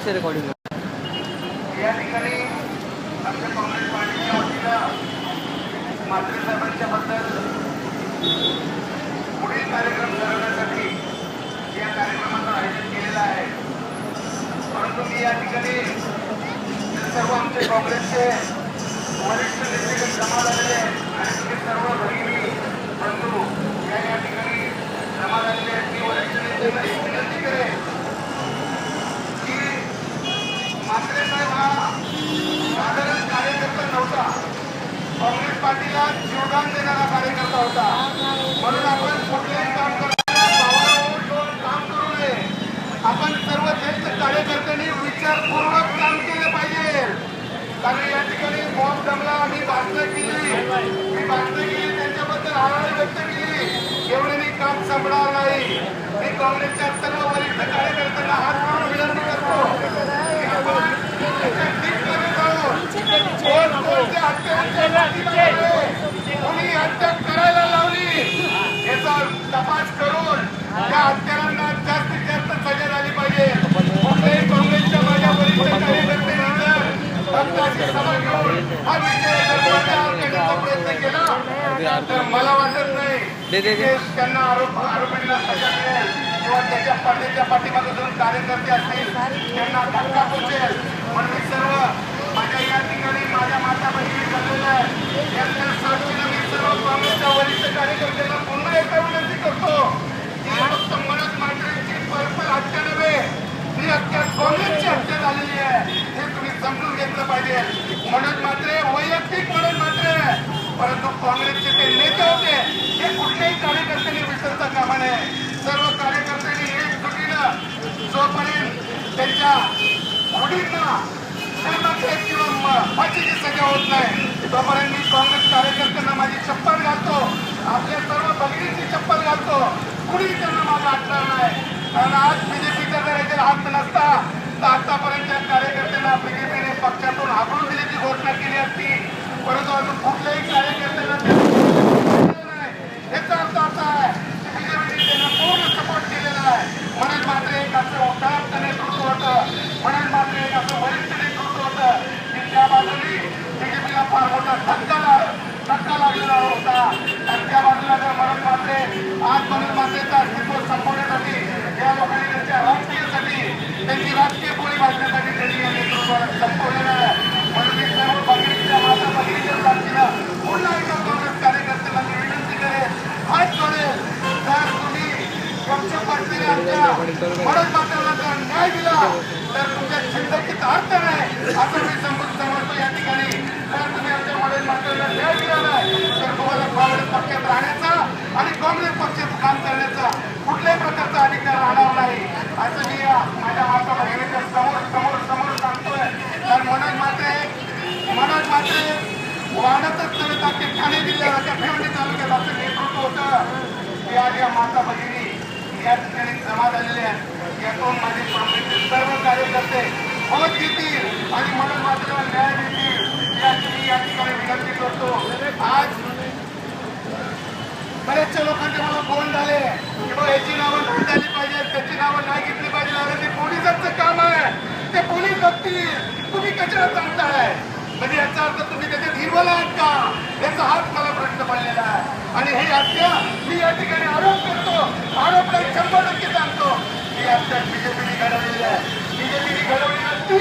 कसे रेकॉर्डिंग या ठिकाणी आमच्या काँग्रेस पार्टीच्या वतीनं म्हात्रे साहेबांच्या बद्दल पुढील कार्यक्रम ठरवण्यासाठी या कार्यक्रमाचं आयोजन केलेलं आहे. परंतु मी या ठिकाणी सर्व आमचे काँग्रेसचे वरिष्ठ नेते जमा झालेले आणि तुम्ही सर्व भगिनी बंधू या ठिकाणी जमा झालेले आहेत. मी वरिष्ठ नेत्यांना एक विनंती करेन की म्हात्रे साहेब हा साधारण कार्यकर्ता नव्हता, काँग्रेस पार्टीला जीवदान देणारा कार्यकर्ता होता. म्हणून आपण कुठलेही काम करताना पावलावर ठेवून काम करू नये. आपण सर्व ज्येष्ठ कार्यकर्त्यांनी विचारपूर्वक काम केले पाहिजे. कारण या ठिकाणी मॉब जमला, मी भाषणं केली, त्यांच्याबद्दल आभार व्यक्त केली. एवढ्याने काम संपणार नाही. मी काँग्रेसच्या सर्व वरिष्ठ कार्यकर्त्यांना हात जोडून विनंती करतो की आपण कोणी हत्या करायला लावली याचा तपास करून त्या हत्यारांना जास्तीत जास्त सजा झाली पाहिजे. कुठल्याही काँग्रेसच्या माझ्या वरिष्ठ कार्यकर्त्यांनी जर हत्याची सभा घेऊन हा विषय करण्याचा प्रयत्न केला तर मला वाटत नाही त्यांना आरोपींना सजा मिळेल किंवा त्याच्या पडद्याच्या पाठीमागे कार्यकर्ते असतील त्यांना धक्का पोचेल. म्हणून मी सर्व माझ्या या ठिकाणी माझ्या माता बहिणी ठरलेल्या आहे यांच्या साक्षीने मी सर्व काँग्रेसच्या वरिष्ठ कार्यकर्त्यांना पुन्हा एकदा विनंती करतो की फक्त मनोज म्हात्रेंची पर्सनल हत्या नव्हे, ही हत्या काँग्रेसची हत्या झालेली आहे हे तुम्ही समजून घेतलं पाहिजे. मनोज म्हात्रे वैयक्तिक मनोज म्हात्रे परंतु काँग्रेसचे ते नेते होते हे कुठल्याही कार्यकर्त्यांनी विसरता कामा नये. सर्व कार्यकर्त्यांनी एकजुटीनं जोपर्यंत त्यांच्या मुलींना किंवा फाशीची सजा होत नाही तोपर्यंत मी काँग्रेस कार्यकर्त्यांना माझी चप्पल घालतो, आपल्या सर्व भगिनींची चप्पल घालतो. कुणी त्यांना माझा हटणार नाही. कारण आज बीजेपीचा जर याच्यात हात नसता तर आतापर्यंत त्या कार्यकर्त्यांना बीजेपीने पक्षातून हाकलून दिल्याची घोषणा केली असती. परंतु अजून कुठल्याही कार्यकर्त्यांना याचा अर्थ असा आहे की बीजेपीने त्यांना पूर्ण सपोर्ट केलेला आहे. मनोज म्हात्रे एक असं उठावत नेतृत्व होतं, मनोज म्हात्रे एक असं वरिष्ठ नेतृत्व होतं की त्या बाजूने बीजेपीला फार मोठा धक्का लागलेला होता आणि त्या बाजूला जर मनोज म्हात्रे आज मनोज म्हात्रेचं अस्तित्व संपवण्यासाठी या लोकांनी त्यांच्या राजकीयसाठी त्यांची राजकीय पोळी भाजण्यासाठी त्यांनी या नेतृत्वाला संपवलेलं आहे. म्हणून मी सर्व भगिनीच्या माता भगिनीच्या साक्षीनं पुन्हा एकदा काँग्रेस कार्यकर्त्यांना मी विनंती करेन, हात जोडेल, जर तुम्ही पक्ष पार्टीने आमच्या मनोज म्हात्रेला जर न्याय दिला तर तुमच्या जिंदगीत अर्थ नाही असं मी समजतो या ठिकाणी. जर तुम्ही आमच्या मनोज म्हात्रेला न्याय दिला नाही तर तुम्हाला काँग्रेस पक्षात राहण्याचा आणि काँग्रेस पक्षात काम करण्याचा कुठल्याही प्रकारचा अधिकार राहणार नाही असं मी माझ्या माता भगिनीच्या समोर सांगतोय. कारण मनोज म्हात्रे वाढतच नव्हे तर ते ठाणे जिल्ह्याच्या भिवंडी तालुक्यात असं नेतृत्व होतं की आज या माता भगिनी या ठिकाणी जमा झालेले आहेत. यातून माझे काँग्रेसचे सर्व कार्यकर्ते मत देतील आणि मनोज म्हात्रेला न्याय देतील याची मी या ठिकाणी विनंती करतो. आज बरेचशा लोकांचे मला फोन झाले की बा याची नावं नाही झाली पाहिजे, त्याची नावं नाही घेतली पाहिजे. अरे ते पोलिसांचं काम आहे, ते पोलीस बघतील, तुम्ही कशाला सांगताय? म्हणजे याचा अर्थ तुम्ही त्याच्यात हिरवला आहात का याचा हाच मला प्रश्न पडलेला आहे. आणि ही हत्या मी या ठिकाणी आरोप करतो, आरोप नाही 100% सांगतो ही हत्या बीजेपीने घडवलेली आहे. बीजेपीने घडवली नसती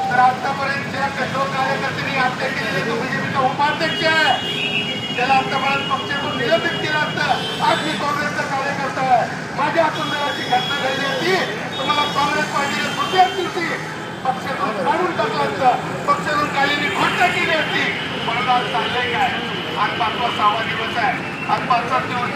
तर आतापर्यंत ज्या कठोर कार्यकर्त्यांनी हत्या केलेली तो बीजेपीचा उपाध्यक्ष आहे त्याला आतापर्यंत पक्षातून निलंबित केलं असतं. आज मी काँग्रेसचा कार्यकर्ता आहे, माझ्या हातून जर अशी घटना घडली होती तर मला काँग्रेस पार्टीने दुसऱ्याच दिवशी पक्षातून काढून टाकलं असतं, पक्षातून काढलेली घोषणा केली असती. म्हणून आज चाललंय काय, आज 5वा 6वा दिवस आहे, आज 5 दिवस